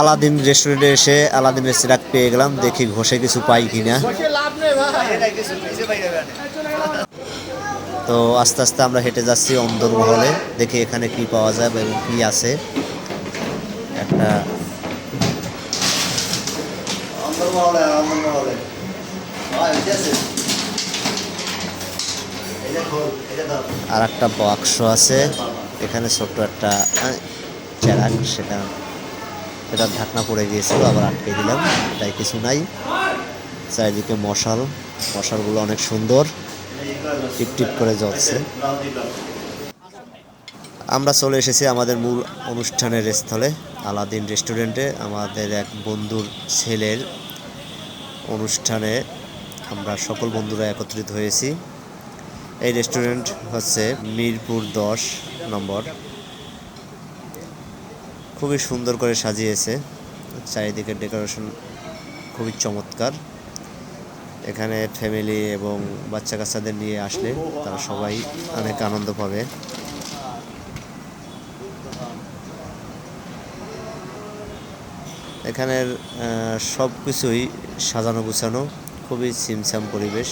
Aladdin রেস্টুরেন্টে এসে আলাদিনের সিরাক পেয়ে গেলাম, দেখি ঘষে কিছু পাই কিনা। তো আস্তে আস্তে আমরা হেঁটে যাচ্ছি অন্দরমহলে, দেখি এখানে কি পাওয়া যায় এবং কি আছে। একটা আর একটা বাক্স আছে এখানে, ছোট্ট একটা চেরাক, সেটার ঢাকনা পড়ে গিয়েছিল, আবার আটকে দিলাম, তাই কিছু নাই। চারিদিকে মশালগুলো অনেক সুন্দর, টিপ টিপ করে জ্বলছে। আমরা চলে এসেছি আমাদের মূল অনুষ্ঠানের স্থলে, আলাদিন রেস্টুরেন্টে। আমাদের এক বন্ধুর ছেলের অনুষ্ঠানে আমরা সকল বন্ধুরা একত্রিত হয়েছি। এই রেস্টুরেন্ট হচ্ছে মিরপুর 10 নম্বর। খুবই সুন্দর করে সাজিয়েছে, চারিদিকে ডেকোরেশন খুবই চমৎকার। এখানে ফ্যামিলি এবং বাচ্চা কাচ্চাদের নিয়ে আসলে তারা সবাই অনেক আনন্দ পাবে। এখানের সব কিছুই সাজানো গুছানো, খুবই ছিমছাম পরিবেশ।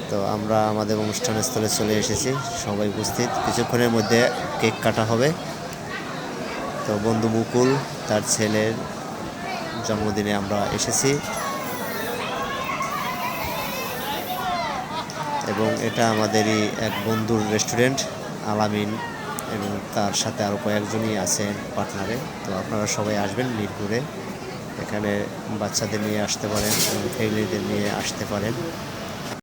তো আমরা আমাদের অনুষ্ঠান স্থলে চলে এসেছি, সবাই উপস্থিত। কিছুক্ষণের মধ্যে কেক কাটা হবে। তো বন্ধু মুকুল তার ছেলের জন্মদিনে আমরা এসেছি, এবং এটা আমাদেরই এক বন্ধুর রেস্টুরেন্ট আলামিন, এবং তার সাথে আরও কয়েকজনই আছে পার্টনারে। তো আপনারা সবাই আসবেন মিরপুরে, এখানে বাচ্চাদের নিয়ে আসতে পারেন এবং ফ্যামিলিদের নিয়ে আসতে পারেন।